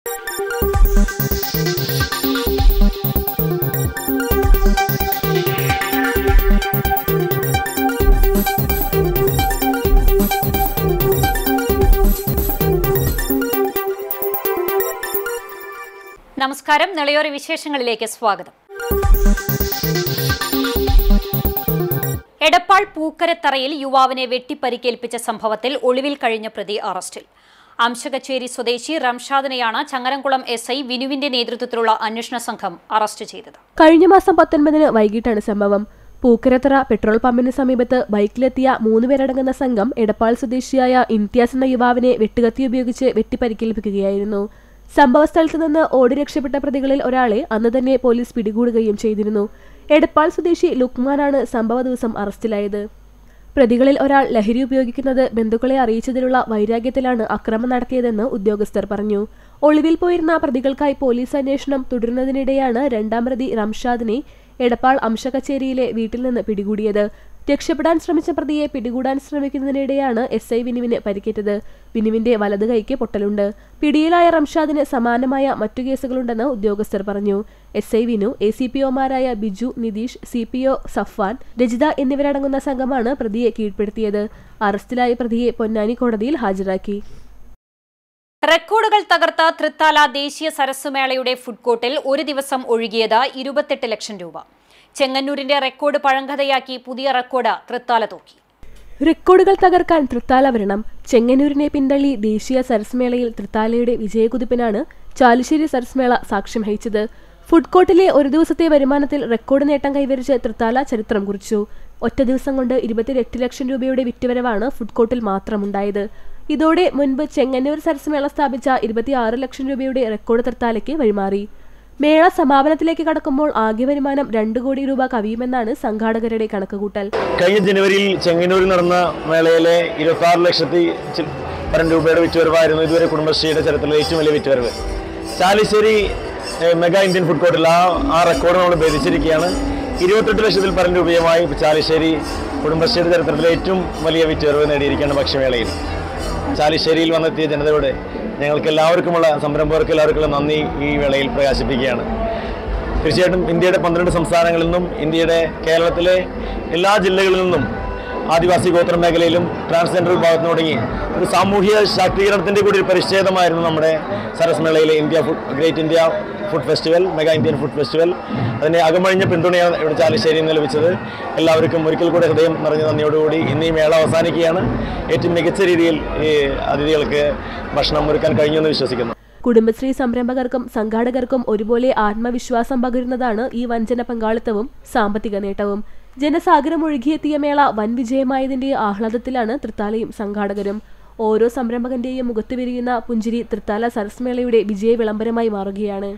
നമസ്കാരം, നിളയോര വിശേഷങ്ങളിലേക്ക് സ്വാഗതം. എടപ്പാൾ പൂക്കരത്തറയിൽ യുവാവിനെ വെട്ടിപ്പരിക്കേൽപ്പിച്ച സംഭവത്തിൽ ഒളിവിൽ കഴിഞ്ഞ പ്രതി അറസ്റ്റിൽ. അംശകച്ചേരി സ്വദേശി റംഷാദിനെയാണ് ചങ്ങരംകുളം SI വിനുവിന്റെ നേതൃത്വത്തിലുള്ള അന്വേഷണ സംഘം അറസ്റ്റ് ചെയ്തത്. കഴിഞ്ഞ മാസം 19 വൈകിട്ടാണ് സംഭവം. പൂക്കരത്തറ പെട്രോൾ പമ്പിന് സമീപത്ത് ബൈക്കിലെത്തിയ 3 പേരടങ്ങുന്ന സംഘം എടപ്പാൾ സ്വദേശിയായ ഇംതിയാസ് എന്ന യുവാവിനെ വെട്ടുകത്തി ഉപയോഗിച്ച് വെട്ടിപ്പരിക്കേൽപ്പിക്കുകയായിരുന്നു. സംഭവസ്ഥലത്ത് നിന്ന് ഓടി രക്ഷപ്പെട്ട പ്രതികളിൽ ഒരാളെ അന്ന് തന്നെ പോലീസ് പിടികൂടുകയും ചെയ്തിരുന്നു. എടപ്പാൾ സ്വദേശി ലുക്മാനാണ് സംഭവ ദിവസം അറസ്റ്റിലായത്. പ്രതികളിൽ ഒരാൾ ലഹരി ഉപയോഗിക്കുന്നത് ബന്ധുക്കളെ അറിയിച്ചതിലുള്ള വൈരാഗ്യത്തിലാണ് അക്രമം നടത്തിയതെന്ന് ഉദ്യോഗസ്ഥർ പറഞ്ഞു. ഒളിവിൽ പോയിരുന്ന പ്രതികൾക്കായി പോലീസ് അന്വേഷണം തുടരുന്നതിനിടെയാണ് രണ്ടാം പ്രതി റംഷാദിനെ എടപ്പാൾ അംശകച്ചേരിയിലെ വീട്ടിൽ നിന്ന് പിടികൂടിയത്. രക്ഷപ്പെടാൻ ശ്രമിച്ച പ്രതിയെ പിടികൂടാൻ ശ്രമിക്കുന്നതിനിടെയാണ് SI വിനുവിന് പരിക്കേറ്റത്. വിനുവിന്റെ വലത് കൈക്ക് പൊട്ടലുണ്ട്. പിടിയിലായ റംഷാദിന് സമാനമായ മറ്റു കേസുകളുണ്ടെന്ന് ഉദ്യോഗസ്ഥർ പറഞ്ഞു. SI വിനു, ACPOമാരായ ബിജു, നിതീഷ്, CPO സഫ്വാൻ, രജിത എന്നിവരടങ്ങുന്ന സംഘമാണ് പ്രതിയെ കീഴ്പ്പെടുത്തിയത്. അറസ്റ്റിലായ പ്രതിയെ പൊന്നാനി കോടതിയിൽ ഹാജരാക്കി. റെക്കോർഡുകൾ തകർത്ത തൃത്താല ദേശീയ സരസ്സുമേളയുടെ ഫുഡ് കോർട്ടിൽ ഒരു ദിവസം ഒഴുകിയത് 28 ലക്ഷം രൂപ. ചെങ്ങന്നൂരിന്റെ റെക്കോർഡ് പഴങ്കഥയാക്കി പുതിയ റെക്കോർഡ് തൃത്താല തൂക്കി. റെക്കോർഡുകൾ തകർക്കാൻ തൃത്താല വരണം. ചെങ്ങന്നൂരിനെ പിന്തള്ളി ദേശീയ സരസ്മേളയിൽ തൃത്താലയുടെ വിജയകുതിപ്പിനാണ് ചാലിശ്ശേരി സരസ്മേള സാക്ഷ്യം വഹിച്ചത്. ഫുഡ് കോർട്ടിലെ ഒരു ദിവസത്തെ വരുമാനത്തിൽ റെക്കോർഡ് നേട്ടം കൈവരിച്ച് തൃത്താല ചരിത്രം കുറിച്ചു. ഒറ്റ ദിവസം കൊണ്ട് 28 ലക്ഷം രൂപയുടെ വിറ്റുവരവാണ് ഫുഡ് കോർട്ടിൽ മാത്രമുണ്ടായത്. ഇതോടെ മുൻപ് ചെങ്ങന്നൂർ സരസ്മേള സ്ഥാപിച്ച 26 ലക്ഷം രൂപയുടെ റെക്കോർഡ് തൃത്താലയ്ക്ക് വഴിമാറി. മേള സമാപനത്തിലേക്ക് കടക്കുമ്പോൾ ആകെ വരുമാനം 2 കോടി രൂപ കവിയുമെന്നാണ് സംഘാടകരുടെ കണക്കുകൂട്ടൽ. കഴിഞ്ഞ ജനുവരിയിൽ ചെങ്ങന്നൂരിൽ നടന്ന മേളയിലെ 26 ലക്ഷത്തി രൂപയുടെ വിറ്റുവരവായിരുന്നു ഇതുവരെ കുടുംബശ്രീയുടെ ചരിത്രത്തിലെ ഏറ്റവും വലിയ വിറ്റുവരവ്. ചാലിശ്ശേരി മെഗാ ഇന്ത്യൻ ഫുഡ് കോർട്ടിൽ ആ റെക്കോർഡ് നമ്മൾ ഭേദിച്ചിരിക്കുകയാണ്. 28 ലക്ഷത്തിൽ പരം രൂപയുമായി ചാലിശ്ശേരി കുടുംബശ്രീയുടെ ചരിത്രത്തിലെ ഏറ്റവും വലിയ വിറ്റുവരവ് നേടിയിരിക്കുകയാണ് ഭക്ഷ്യമേളയിൽ. ചാലിശ്ശേരിയിൽ വന്നെത്തിയ ജനതയോട് ഞങ്ങൾക്ക് എല്ലാവർക്കുമുള്ള സംരംഭകർക്ക് എല്ലാവർക്കുള്ള നന്ദി ഈ വേളയിൽ പ്രകാശിപ്പിക്കുകയാണ്. തീർച്ചയായിട്ടും ഇന്ത്യയുടെ 12 സംസ്ഥാനങ്ങളിൽ നിന്നും ഇന്ത്യയുടെ കേരളത്തിലെ എല്ലാ ജില്ലകളിൽ നിന്നും ആദിവാസി ഗോത്ര മേഖലയിലും ട്രാൻസ്ജെൻഡർ വിഭാഗത്തിന് തുടങ്ങി ഒരു സാമൂഹിക ശാക്തീകരണത്തിൻ്റെ കൂടി ഒരു പരിച്ഛേദമായിരുന്നു നമ്മുടെ സരസ്മേളയിലെ great India food festival, mega Indian food festival. അതിനെ അകമഴിഞ്ഞ പിന്തുണയാണ് ഇവിടെ ചാലിശ്ശേരിയിൽ നിന്ന് ലഭിച്ചത്. എല്ലാവർക്കും ഒരിക്കൽ കൂടെ ഹൃദയം നിറഞ്ഞ നന്ദിയോടുകൂടി ഇന്ന് ഈ മേള അവസാനിക്കുകയാണ്. ഏറ്റവും മികച്ച രീതിയിൽ ഈ അതിഥികൾക്ക് ഭക്ഷണം ഒരുക്കാൻ കഴിഞ്ഞുവെന്ന് വിശ്വസിക്കുന്നു. കുടുംബശ്രീ സംരംഭകർക്കും സംഘാടകർക്കും ഒരുപോലെ ആത്മവിശ്വാസം പകരുന്നതാണ് ഈ വഞ്ചന പങ്കാളിത്തവും സാമ്പത്തിക നേട്ടവും. ജനസാഗരം ഒഴുകിയെത്തിയ മേള വൻ വിജയമായതിന്റെ ആഹ്ലാദത്തിലാണ് തൃത്താലയും സംഘാടകരും. ഓരോ സംരംഭകന്റെയും മുഖത്ത് വിരിയുന്ന പുഞ്ചിരി തൃത്താല സരസ്മേളയുടെ വിജയ വിളംബരമായി മാറുകയാണ്.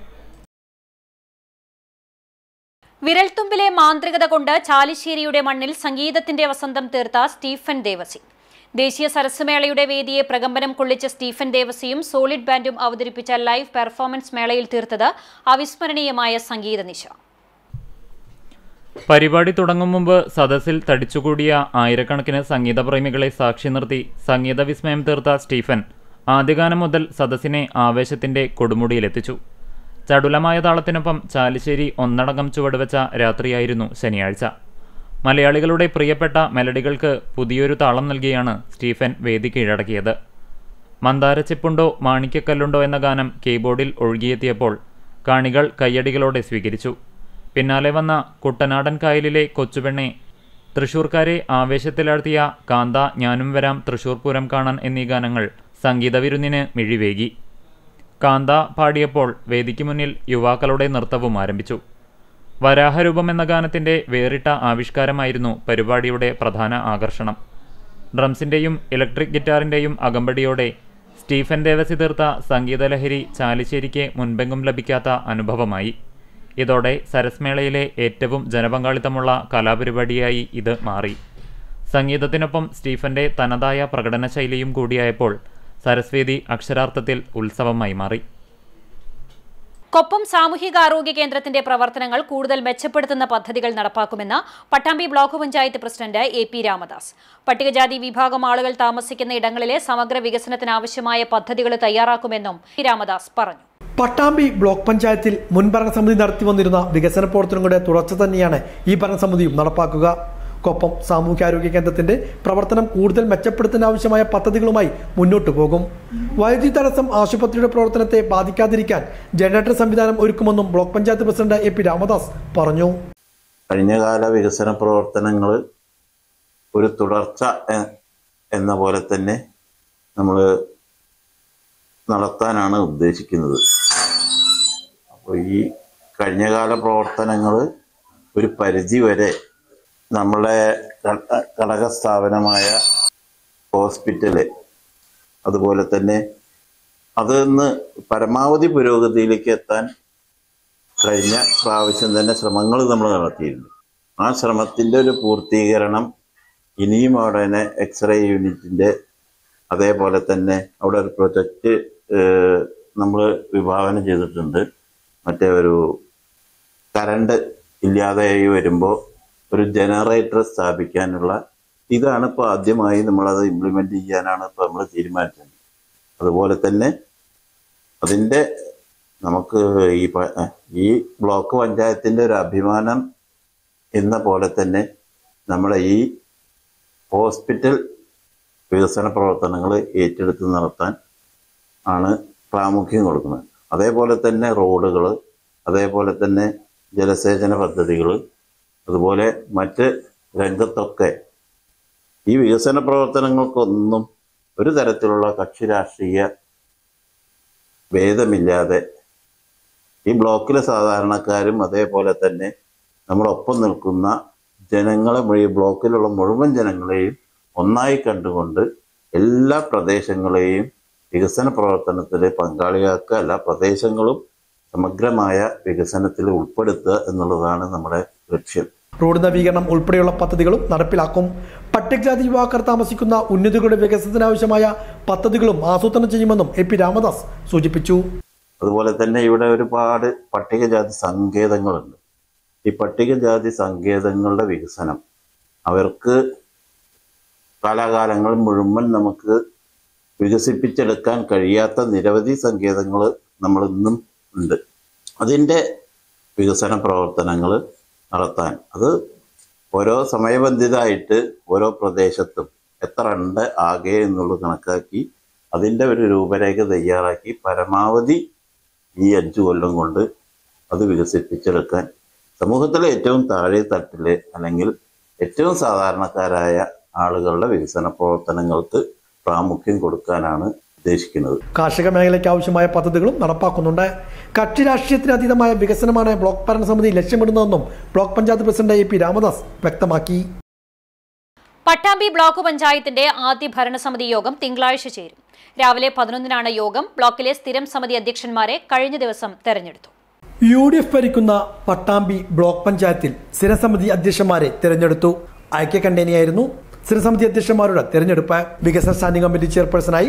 വിരൽത്തുമ്പിലെ മാന്ത്രികത കൊണ്ട് ചാലിശ്ശേരിയുടെ മണ്ണിൽ സംഗീതത്തിന്റെ വസന്തം തീർത്ത സ്റ്റീഫൻ ദേവസി. ദേശീയ സരസ്മേളയുടെ വേദിയെ പ്രകമ്പനം കൊള്ളിച്ച സ്റ്റീഫൻ ദേവസിയും സോളിഡ് ബാൻഡും അവതരിപ്പിച്ച ലൈവ് പെർഫോമൻസ് മേളയിൽ തീർത്തത് അവിസ്മരണീയമായ സംഗീത നിശ. പരിപാടി തുടങ്ങും മുമ്പ് സദസ്സിൽ തടിച്ചുകൂടിയ ആയിരക്കണക്കിന് സംഗീതപ്രേമികളെ സാക്ഷി നിർത്തി സംഗീത വിസ്മയം തീർത്ത സ്റ്റീഫൻ ആദ്യഗാനം മുതൽ സദസ്സിനെ ആവേശത്തിന്റെ കൊടുമുടിയിലെത്തിച്ചു. ചടുലമായ താളത്തിനൊപ്പം ചാലിശ്ശേരി ഒന്നടങ്കം ചുവടുവെച്ച രാത്രിയായിരുന്നു ശനിയാഴ്ച. മലയാളികളുടെ പ്രിയപ്പെട്ട മെലഡികൾക്ക് പുതിയൊരു താളം നൽകിയാണ് സ്റ്റീഫൻ വേദി കീഴടക്കിയത്. മന്ദാരച്ചിപ്പുണ്ടോ മാണിക്യക്കല്ലുണ്ടോ എന്ന ഗാനം കീബോർഡിൽ ഒഴുകിയെത്തിയപ്പോൾ കാണികൾ കയ്യടികളോടെ സ്വീകരിച്ചു. പിന്നാലെ വന്ന കുട്ടനാടൻ കായലിലെ കൊച്ചുപെണ്ണെ, തൃശൂർക്കാരെ ആവേശത്തിലാഴ്ത്തിയ കാന്ത, ഞാനും വരാം തൃശൂർ പൂരം കാണാൻ എന്നീ ഗാനങ്ങൾ സംഗീതവിരുന്നിന് മിഴിവേകി. കാന്ത പാടിയപ്പോൾ വേദിക്ക് മുന്നിൽ യുവാക്കളുടെ നൃത്തവും ആരംഭിച്ചു. വരാഹരൂപം എന്ന ഗാനത്തിൻ്റെ വേറിട്ട ആവിഷ്കാരമായിരുന്നു പരിപാടിയുടെ പ്രധാന ആകർഷണം. ഡ്രംസിൻ്റെയും ഇലക്ട്രിക് ഗിറ്റാറിൻ്റെയും അകമ്പടിയോടെ സ്റ്റീഫൻ ദേവസി തീർത്ത സംഗീതലഹരി ചാലിശ്ശേരിക്ക് മുൻപെങ്ങും ലഭിക്കാത്ത അനുഭവമായി. ഇതോടെ സരസ്മേളയിലെ ഏറ്റവും ജനപങ്കാളിത്തമുള്ള കലാപരിപാടിയായി ഇത് മാറി. സംഗീതത്തിനൊപ്പം സ്റ്റീഫന്റെ തനതായ പ്രകടന ശൈലിയും കൂടിയായപ്പോൾ സരസ്വേദി അക്ഷരാർത്ഥത്തിൽ ഉത്സവമായി മാറി. കൊപ്പം സാമൂഹികാരോഗ്യ കേന്ദ്രത്തിന്റെ പ്രവർത്തനങ്ങൾ കൂടുതൽ മെച്ചപ്പെടുത്തുന്ന പദ്ധതികൾ നടപ്പാക്കുമെന്ന് Pattambi block panchayat president AP Ramadas. പട്ടികജാതി വിഭാഗം ആളുകൾ താമസിക്കുന്ന ഇടങ്ങളിലെ സമഗ്ര വികസനത്തിനാവശ്യമായ പദ്ധതികൾ തയ്യാറാക്കുമെന്നും രാമദാസ് പറഞ്ഞു. പട്ടാമ്പി ബ്ലോക്ക് പഞ്ചായത്തിൽ മുൻ ഭരണസമിതി നടത്തി വന്നിരുന്ന വികസന പ്രവർത്തനങ്ങളുടെ തുടർച്ച തന്നെയാണ് ഈ ഭരണസമിതിയും നടപ്പാക്കുക. കൊപ്പം സാമൂഹ്യാരോഗ്യ കേന്ദ്രത്തിന്റെ പ്രവർത്തനം കൂടുതൽ മെച്ചപ്പെടുത്താനാവശ്യമായ പദ്ധതികളുമായി മുന്നോട്ടു പോകും. വൈദ്യുതി തടസ്സം ആശുപത്രിയുടെ പ്രവർത്തനത്തെ ബാധിക്കാതിരിക്കാൻ ജനറേറ്റർ സംവിധാനം ഒരുക്കുമെന്നും block panchayat president AP Ramadas പറഞ്ഞു. കഴിഞ്ഞകാല വികസന പ്രവർത്തനങ്ങൾ ഒരു തുടർച്ച എന്ന പോലെ തന്നെ നമ്മൾ നടത്താനാണ് ഉദ്ദേശിക്കുന്നത്. അപ്പോൾ ഈ കഴിഞ്ഞകാല പ്രവർത്തനങ്ങൾ ഒരു പരിധി വരെ നമ്മളെ ഘടക സ്ഥാപനമായ ഹോസ്പിറ്റല് അതുപോലെ തന്നെ അതിന്ന് പരമാവധി പുരോഗതിയിലേക്ക് എത്താൻ കഴിഞ്ഞ പ്രാവശ്യം തന്നെ ശ്രമങ്ങൾ നമ്മൾ നടത്തിയിരുന്നു. ആ ശ്രമത്തിൻ്റെ ഒരു പൂർത്തീകരണം ഇനിയും അവിടെ തന്നെ എക്സ്റേ യൂണിറ്റിൻ്റെ അതേപോലെ തന്നെ അവിടെ ഒരു പ്രൊജക്റ്റ് നമ്മൾ വിഭാവനം ചെയ്തിട്ടുണ്ട്. മറ്റേ ഒരു കറണ്ട് ഇല്ലാതെയായി വരുമ്പോൾ ഒരു ജനറേറ്റർ സ്ഥാപിക്കാനുള്ള ഇതാണ് ഇപ്പോൾ ആദ്യമായി നമ്മളത് ഇംപ്ലിമെൻ്റ് ചെയ്യാനാണ് ഇപ്പോൾ നമ്മൾ തീരുമാനിച്ചത്. അതുപോലെ തന്നെ അതിൻ്റെ നമുക്ക് ഈ ബ്ലോക്ക് പഞ്ചായത്തിൻ്റെ ഒരു അഭിമാനം എന്ന പോലെ തന്നെ നമ്മുടെ ഈ ഹോസ്പിറ്റൽ വികസന പ്രവർത്തനങ്ങൾ ഏറ്റെടുത്ത് നടത്താൻ ആണ് പ്രാമുഖ്യം കൊടുക്കുന്നത്. അതേപോലെ തന്നെ റോഡുകൾ, അതേപോലെ തന്നെ ജലസേചന പദ്ധതികൾ, അതുപോലെ മറ്റ് രംഗത്തൊക്കെ ഈ വികസന പ്രവർത്തനങ്ങൾക്കൊന്നും ഒരു തരത്തിലുള്ള കക്ഷി രാഷ്ട്രീയ ഭേദമില്ലാതെ ഈ ബ്ലോക്കിലെ സാധാരണക്കാരും അതേപോലെ തന്നെ നമ്മളൊപ്പം നിൽക്കുന്ന ജനങ്ങളെ ഈ ബ്ലോക്കിലുള്ള മുഴുവൻ ജനങ്ങളെയും ഒന്നായി കണ്ടുകൊണ്ട് എല്ലാ പ്രദേശങ്ങളെയും വികസന പ്രവർത്തനത്തിൽ പങ്കാളിയാക്കുക, എല്ലാ പ്രദേശങ്ങളും സമഗ്രമായ വികസനത്തിൽ ഉൾപ്പെടുത്തുക എന്നുള്ളതാണ് നമ്മുടെ ലക്ഷ്യം. റോഡ് നവീകരണം ഉൾപ്പെടെയുള്ള പദ്ധതികളും നടപ്പിലാക്കും. പട്ടികജാതി യുവാക്കൾ താമസിക്കുന്ന ഉന്നതികളുടെ വികസനത്തിനാവശ്യമായ പദ്ധതികളും ആസൂത്രണം ചെയ്യുമെന്നും AP രാമദാസ് സൂചിപ്പിച്ചു. അതുപോലെ തന്നെ ഇവിടെ ഒരുപാട് പട്ടികജാതി സങ്കേതങ്ങളുണ്ട്. ഈ പട്ടികജാതി സങ്കേതങ്ങളുടെ വികസനം അവർക്ക് കാലാകാലങ്ങൾ മുഴുവൻ നമുക്ക് വികസിപ്പിച്ചെടുക്കാൻ കഴിയാത്ത നിരവധി സങ്കേതങ്ങൾ നമ്മളിന്നും ഉണ്ട്. അതിൻ്റെ വികസന പ്രവർത്തനങ്ങൾ നടത്താൻ അത് ഓരോ സമയബന്ധിതമായിട്ട് ഓരോ പ്രദേശത്തും എത്ര ഉണ്ട് ആകെ എന്നുള്ളത് കണക്കാക്കി അതിൻ്റെ ഒരു രൂപരേഖ തയ്യാറാക്കി പരമാവധി ഈ 5 കൊല്ലം കൊണ്ട് അത് വികസിപ്പിച്ചെടുക്കാൻ സമൂഹത്തിലെ ഏറ്റവും താഴെ തട്ടിൽ അല്ലെങ്കിൽ ഏറ്റവും സാധാരണക്കാരായ ആളുകളുടെ വികസന പ്രവർത്തനങ്ങൾക്ക് പ്രാമുഖ്യം കൊടുക്കാനാണ് ഉദ്ദേശിക്കുന്നത്. കാർഷിക മേഖലയ്ക്ക് ആവശ്യമായ പദ്ധതികളും നടപ്പാക്കുന്നുണ്ട്. കക്ഷി രാഷ്ട്രീയത്തിന് അതീതമായ വികസനമാണ് ബ്ലോക്ക് ഭരണസമിതി ലക്ഷ്യമിടുന്നതെന്നും block panchayat president AP Ramadas വ്യക്തമാക്കി. പട്ടാമ്പി ബ്ലോക്ക് പഞ്ചായത്തിന്റെ ആദ്യ ഭരണസമിതി യോഗം തിങ്കളാഴ്ച ചേരും. രാവിലെ 11-നാണ് യോഗം. ബ്ലോക്കിലെ സ്ഥിരം സമിതി അധ്യക്ഷന്മാരെ കഴിഞ്ഞ ദിവസം തെരഞ്ഞെടുത്തു. UDF ഭരിക്കുന്ന പട്ടാമ്പി ബ്ലോക്ക് പഞ്ചായത്തിൽ സ്ഥിരസമിതി അധ്യക്ഷന്മാരെ തെരഞ്ഞെടുത്തു. ഐക്യകണ്ഠേനയായിരുന്നു സ്ഥിരസമിതി അധ്യക്ഷന്മാരുടെ തെരഞ്ഞെടുപ്പ്. വികസന സ്റ്റാൻഡിംഗ് കമ്മിറ്റി ചെയർപേഴ്സണായി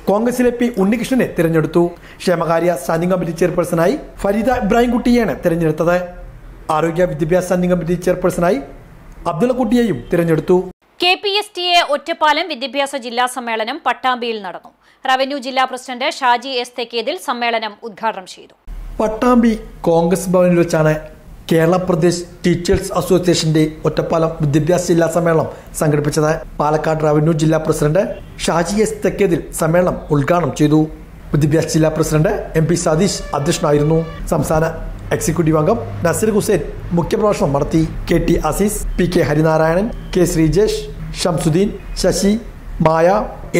കോൺഗ്രസിലെ P ഉണ്ണികൃഷ്ണനെ തിരഞ്ഞെടുത്തു. ക്ഷേമകാര്യ സ്റ്റാൻഡിംഗ് കമ്മിറ്റി ചെയർപേഴ്സണായി ഫരീദ ഇബ്രാഹിംകുട്ടിയെയാണ് തിരഞ്ഞെടുത്തത്. ആരോഗ്യ വിദ്യാഭ്യാസ സ്റ്റാൻഡിംഗ് കമ്മിറ്റി ചെയർപേഴ്സണായി അബ്ദുള്ളക്കുട്ടിയെയും തിരഞ്ഞെടുത്തു. KPSTA ഒറ്റപ്പാലം വിദ്യാഭ്യാസ ജില്ലാ സമ്മേളനം പട്ടാമ്പിയിൽ നടന്നു. റവന്യൂ ജില്ലാ പ്രസിഡന്റ് ഷാജി S തെക്കേതിൽ സമ്മേളനം ഉദ്ഘാടനം ചെയ്തു. പട്ടാമ്പി കോൺഗ്രസ് ഭവനിൽ വെച്ചാണ് കേരള പ്രദേശ് ടീച്ചേഴ്സ് അസോസിയേഷന്റെ ഒറ്റപ്പാലം വിദ്യാഭ്യാസ ജില്ലാ സമ്മേളനം സംഘടിപ്പിച്ചത്. പാലക്കാട് റവന്യൂ ജില്ലാ പ്രസിഡന്റ് ഷാജി S തെക്കേതിൽ സമ്മേളനം ഉദ്ഘാടനം ചെയ്തു. വിദ്യാഭ്യാസ ജില്ലാ പ്രസിഡന്റ് MP സതീഷ് അധ്യക്ഷനായിരുന്നു. സംസ്ഥാന എക്സിക്യൂട്ടീവ് അംഗം നസീർ ഹുസൈൻ മുഖ്യപ്രഭാഷണം നടത്തി. KT Azeez, PK Harinarayanan, K Sreejesh, Shamsuddin, Sasi, മായ,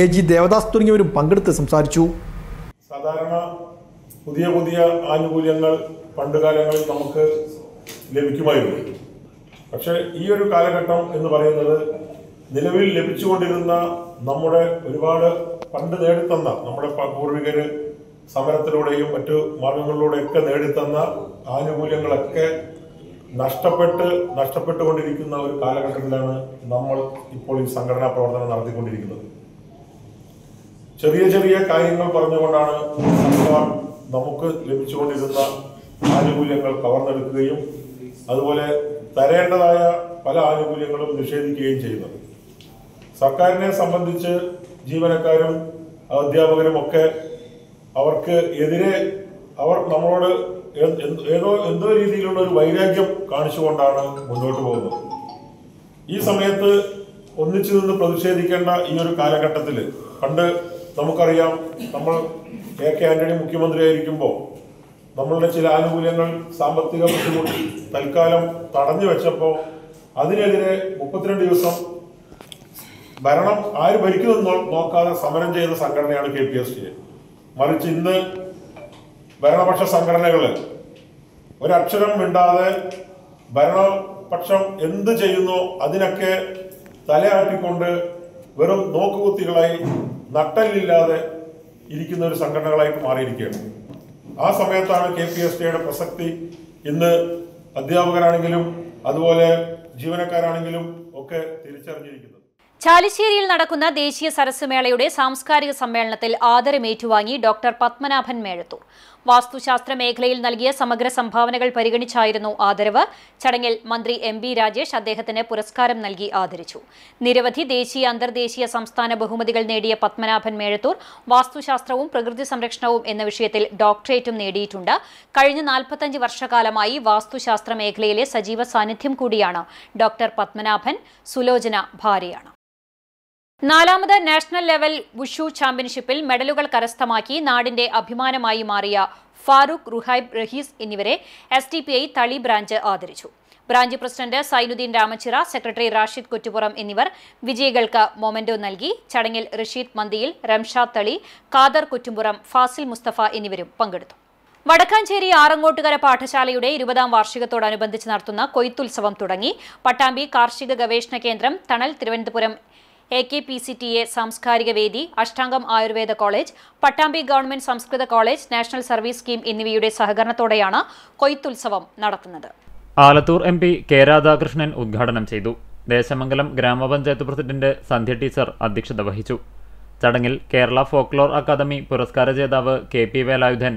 AG ദേവദാസ് തുടങ്ങിയവരും പങ്കെടുത്ത് സംസാരിച്ചു. സാധാരണ പുതിയ ആനുകൂല്യങ്ങൾ പണ്ടുകാലങ്ങളിൽ നമുക്ക് ലഭിക്കുമായിരുന്നു. പക്ഷെ ഈ ഒരു കാലഘട്ടം എന്ന് പറയുന്നത് നിലവിൽ ലഭിച്ചുകൊണ്ടിരുന്ന നമ്മുടെ ഒരുപാട് പണ്ട് നേടിത്തന്ന നമ്മുടെ പൂർവികര് സമരത്തിലൂടെയും മറ്റു മാർഗങ്ങളിലൂടെയൊക്കെ നേടിത്തന്ന ആനുകൂല്യങ്ങളൊക്കെ നഷ്ടപ്പെട്ടുകൊണ്ടിരിക്കുന്ന ഒരു കാലഘട്ടത്തിലാണ് നമ്മൾ ഇപ്പോൾ ഈ സംഘടനാ പ്രവർത്തനം നടത്തിക്കൊണ്ടിരിക്കുന്നത്. ചെറിയ കാര്യങ്ങൾ പറഞ്ഞുകൊണ്ടാണ് സർക്കാർ നമുക്ക് ലഭിച്ചുകൊണ്ടിരുന്ന ആനുകൂല്യങ്ങൾ കവർന്നെടുക്കുകയും അതുപോലെ തരേണ്ടതായ പല ആനുകൂല്യങ്ങളും നിഷേധിക്കുകയും ചെയ്യുന്നത്. സർക്കാരിനെ സംബന്ധിച്ച് ജീവനക്കാരും അധ്യാപകരും ഒക്കെ അവർക്ക് എതിരെ അവർ നമ്മളോട് എന്തോ രീതിയിലുള്ള ഒരു വൈരാഗ്യം കാണിച്ചുകൊണ്ടാണ് മുന്നോട്ട് പോകുന്നത്. ഈ സമയത്ത് ഒന്നിച്ചു നിന്ന് പ്രതിഷേധിക്കേണ്ട ഈ ഒരു കാലഘട്ടത്തിൽ പണ്ട് നമുക്കറിയാം, നമ്മൾ A.K. ആന്റണി മുഖ്യമന്ത്രിയായിരിക്കുമ്പോൾ നമ്മളുടെ ചില ആനുകൂല്യങ്ങൾ സാമ്പത്തിക ബുദ്ധിമുട്ട് തൽക്കാലം തടഞ്ഞു വെച്ചപ്പോൾ അതിനെതിരെ 32 ദിവസം ഭരണം ആര് ഭരിക്കുമെന്ന് നോക്കാതെ സമരം ചെയ്ത സംഘടനയാണ് KPST. മറിച്ച് ഇന്ന് ഭരണപക്ഷ സംഘടനകൾ ഒരക്ഷരം മിണ്ടാതെ ഭരണപക്ഷം എന്ത് ചെയ്യുന്നോ അതിനൊക്കെ തലയാട്ടിക്കൊണ്ട് വെറും നോക്കുകുത്തികളായി നട്ടലില്ലാതെ ഇരിക്കുന്ന ഒരു സംഘടനകളായിട്ട് മാറിയിരിക്കുകയാണ്. ആ സമയത്താണ് KPSTയുടെ പ്രസക്തി ഇന്ന് അധ്യാപകരാണെങ്കിലും അതുപോലെ ജീവനക്കാരാണെങ്കിലും ഒക്കെ തിരിച്ചറിഞ്ഞിരിക്കുന്നത്. ചാലിശ്ശേരിയിൽ നടക്കുന്ന ദേശീയ സരസ് മേളയുടെ സാംസ്കാരിക സമ്മേളനത്തിൽ ആദരമേറ്റുവാങ്ങി ഡോക്ടർ പത്മനാഭൻ മേഴത്തൂർ. വാസ്തുശാസ്ത്ര മേഖലയിൽ നൽകിയ സമഗ്ര സംഭാവനകൾ പരിഗണിച്ചായിരുന്നു ആദരവ്. ചടങ്ങിൽ മന്ത്രി MB രാജേഷ് അദ്ദേഹത്തിന് പുരസ്കാരം നൽകി ആദരിച്ചു. നിരവധി ദേശീയ, അന്തർദേശീയ, സംസ്ഥാന ബഹുമതികൾ നേടിയ പത്മനാഭൻ മേഴത്തൂർ വാസ്തുശാസ്ത്രവും പ്രകൃതി സംരക്ഷണവും എന്ന വിഷയത്തിൽ ഡോക്ടറേറ്റും നേടിയിട്ടുണ്ട്. കഴിഞ്ഞ 45 വർഷക്കാലമായി വാസ്തുശാസ്ത്ര മേഖലയിലെ സജീവ സാന്നിധ്യം കൂടിയാണ് ഡോക്ടർ പത്മനാഭൻ. സുലോചന ഭാര്യയാണ്. 4ാമത് നാഷണൽ ലെവൽ വുഷു ചാമ്പ്യൻഷിപ്പിൽ മെഡലുകൾ കരസ്ഥമാക്കി നാടിന്റെ അഭിമാനമായി മാറിയ ഫാറൂഖ്, റുഹൈബ്, റഹീസ് എന്നിവരെ SDPI തളി ബ്രാഞ്ച് ആദരിച്ചു. Branch president Zainuddin Ramachira, secretary Rashid Kuttippuram എന്നിവർ വിജയികൾക്ക് മൊമെന്റോ നൽകി. ചടങ്ങിൽ റഷീദ് മന്ദിയിൽ, റംഷാദ് തളി, ഖാദർ കുറ്റുംപുറം, ഫാസിൽ മുസ്തഫ എന്നിവരും പങ്കെടുത്തു. വടക്കാഞ്ചേരി ആറങ്ങോട്ടുകര പാഠശാലയുടെ 20ാം വാർഷികത്തോടനുബന്ധിച്ച് നടത്തുന്ന കൊയ്ത്തുത്സവം തുടങ്ങി. പട്ടാമ്പി കാർഷിക ഗവേഷണ കേന്ദ്രം, തണൽ, തിരുവനന്തപുരം AKPCTA സാംസ്കാരിക വേദി, അഷ്ടാംഗം ആയുർവേദ കോളേജ്, പട്ടാമ്പി ഗവൺമെന്റ് സംസ്കൃത കോളേജ്, നാഷണൽ സർവീസ് സ്കീം എന്നിവയുടെ സഹകരണത്തോടെയാണ് കൊയ്ത്തുത്സവം നടത്തുന്നത്. Alathur MP K. രാധാകൃഷ്ണൻ ഉദ്ഘാടനം ചെയ്തു. ദേശമംഗലം ഗ്രാമപഞ്ചായത്ത് പ്രസിഡന്റ് സന്ധ്യ ടീച്ചർ അധ്യക്ഷത വഹിച്ചു. ചടങ്ങിൽ കേരള ഫോക്ലോർ അക്കാദമി പുരസ്കാര ജേതാവ് KP വേലായുധൻ,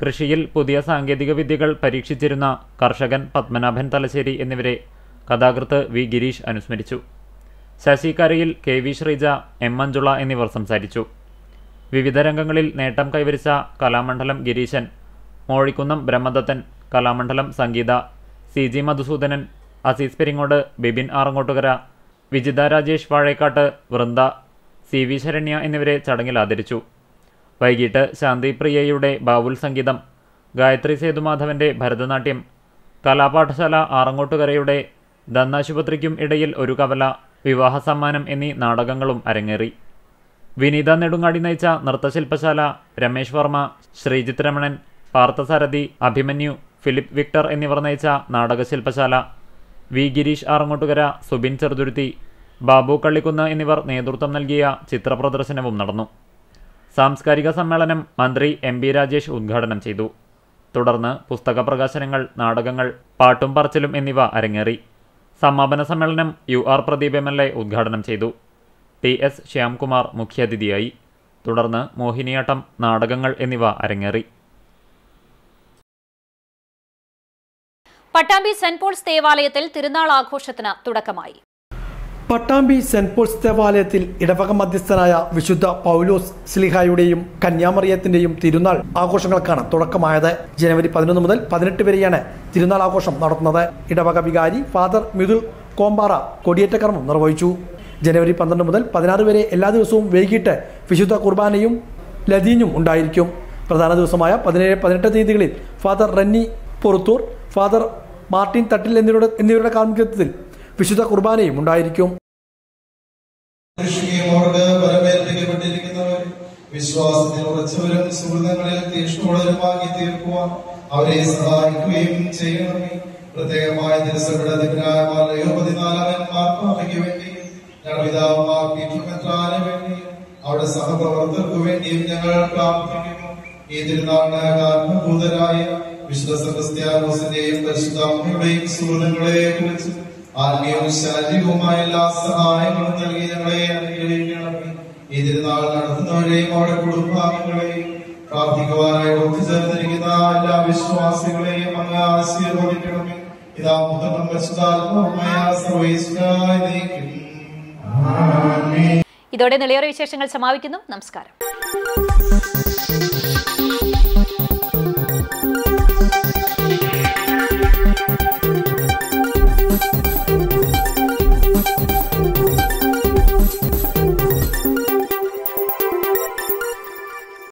കൃഷിയിൽ പുതിയ സാങ്കേതിക വിദ്യകൾ പരീക്ഷിച്ചിരുന്ന കർഷകൻ പത്മനാഭൻ തലശ്ശേരി എന്നിവരെ കഥാകൃത്ത് V. ഗിരീഷ് അനുസ്മരിച്ചു. ശശികരയിൽ KV ശ്രീജ, M. മഞ്ജുള എന്നിവർ സംസാരിച്ചു. വിവിധ രംഗങ്ങളിൽ നേട്ടം കൈവരിച്ച കലാമണ്ഡലം ഗിരീശൻ, മോഴിക്കുന്നം ബ്രഹ്മദത്തൻ, കലാമണ്ഡലം സംഗീത, CG മധുസൂദനൻ, അസീസ് പെരിങ്ങോട്, ബിബിൻ ആറങ്ങോട്ടുകര, വിജിത രാജേഷ് വാഴേക്കാട്ട്, വൃന്ദ, CV ശരണ്യ എന്നിവരെ ചടങ്ങിൽ ആദരിച്ചു. വൈകിട്ട് ശാന്തി പ്രിയയുടെ ബാവുൽ സംഗീതം, ഗായത്രി സേതുമാധവന്റെ ഭരതനാട്യം, കലാപാഠശാല ആറങ്ങോട്ടുകരയുടെ ദന്നാശുപത്രിക്കും ഇടയിൽ ഒരു കവല, വിവാഹ സമ്മാനം എന്നീ നാടകങ്ങളും അരങ്ങേറി. വിനീത നെടുങ്ങാടി നയിച്ച നൃത്തശില്പശാല, രമേശ് വർമ്മ, ശ്രീജിത്ത് രമണൻ, പാർത്ഥസാരഥി, അഭിമന്യു, ഫിലിപ്പ് വിക്ടർ എന്നിവർ നയിച്ച നാടകശില്പശാല, V. ഗിരീഷ് ആറങ്ങോട്ടുകര, സുബിൻ ചെറുതുരുത്തി, ബാബു കള്ളിക്കുന്ന് എന്നിവർ നേതൃത്വം നൽകിയ ചിത്രപ്രദർശനവും നടന്നു. സാംസ്കാരിക സമ്മേളനം മന്ത്രി MB രാജേഷ് ഉദ്ഘാടനം ചെയ്തു. തുടർന്ന് പുസ്തക പ്രകാശനങ്ങൾ, നാടകങ്ങൾ, പാട്ടും പറച്ചിലും എന്നിവ അരങ്ങേറി. സമാപന സമ്മേളനം UR പ്രദീപ് MLA ഉദ്ഘാടനം ചെയ്തു. TS ശ്യാംകുമാർ മുഖ്യാതിഥിയായി. തുടർന്ന് മോഹിനിയാട്ടം, നാടകങ്ങൾ എന്നിവ അരങ്ങേറി. പട്ടാമ്പി സെന്റ് പോൾസ് ദേവാലയത്തിൽ തിരുനാൾ ആഘോഷത്തിന് തുടക്കമായി. പട്ടാമ്പി സെന്റ് പോൾസ് ദേവാലയത്തിൽ ഇടവക മധ്യസ്ഥനായ വിശുദ്ധ പൗലോസ് ശ്ലീഹായുടെയും കന്യാമറിയത്തിന്റെയും തിരുനാൾ ആഘോഷങ്ങൾക്കാണ് തുടക്കമായത്. ജനുവരി 11 മുതൽ 18 വരെയാണ് തിരുനാൾ ആഘോഷം നടത്തുന്നത്. ഇടവക വികാരി ഫാദർ മിഥുൽ കോമ്പാറ കൊടിയേറ്റ കർമ്മം നിർവഹിച്ചു. ജനുവരി 12 മുതൽ 16 വരെ എല്ലാ ദിവസവും വൈകിട്ട് വിശുദ്ധ കുർബാനയും ലതീഞ്ഞും ഉണ്ടായിരിക്കും. പ്രധാന ദിവസമായ 17, 18 തീയതികളിൽ ഫാദർ റന്നി പൊറുത്തൂർ, ഫാദർ മാർട്ടിൻ തട്ടിൽ എന്നിവരുടെ കാർമ്മികത്വത്തിൽ വിശുദ്ധ കുർബാനയും ഉണ്ടായിരിക്കും. വിശ്വാസത്തിൽ ഉറച്ചവരും സുഹൃത്തുക്കളിൽ തീഷ്ണുള്ളവരുമാക്കി തീർക്കുവാൻ അവരെ സഹായിക്കുകയും ചെയ്യണമേ. പ്രത്യേകമായ മാർപ്പാപ്പയ്ക്ക് വേണ്ടിയും വേണ്ടിയും അവരുടെ സഹപ്രവർത്തകർക്ക് വേണ്ടിയും ഞങ്ങൾ പ്രാർത്ഥിക്കുന്നു. ഈ തിരുനാളിന് കാരണഭൂതരായ വിശുദ്ധ സെബസ്ത്യാനോസിന്റെയും പരിശുദ്ധ അമ്മയുടെയും സുഹൃത്തുക്കളെ കുറിച്ച് ആത്മീയവും ശാരീരികവുമായ എല്ലാ സഹായങ്ങളും നൽകി ഞങ്ങളെ അനുഗ്രഹിക്കണമേ. ഈ തിരുനാൾ നടത്തുന്നവരെയും അവരുടെ കുടുംബാംഗങ്ങളെയും പ്രാർത്ഥിക്കുവാനായി ഒത്തുചേർന്നിരിക്കുന്ന എല്ലാ വിശ്വാസികളെയും അങ്ങ് ആശീർവദിക്കണമേ. ഇതാ പുത്രനും പരിശുദ്ധാത്മാവുമായ സർവ്വേശ്വരനായി നയിക്കും. ഇതോടെ നിളയോര വിശേഷങ്ങൾ സമാപിക്കുന്നു. നമസ്കാരം.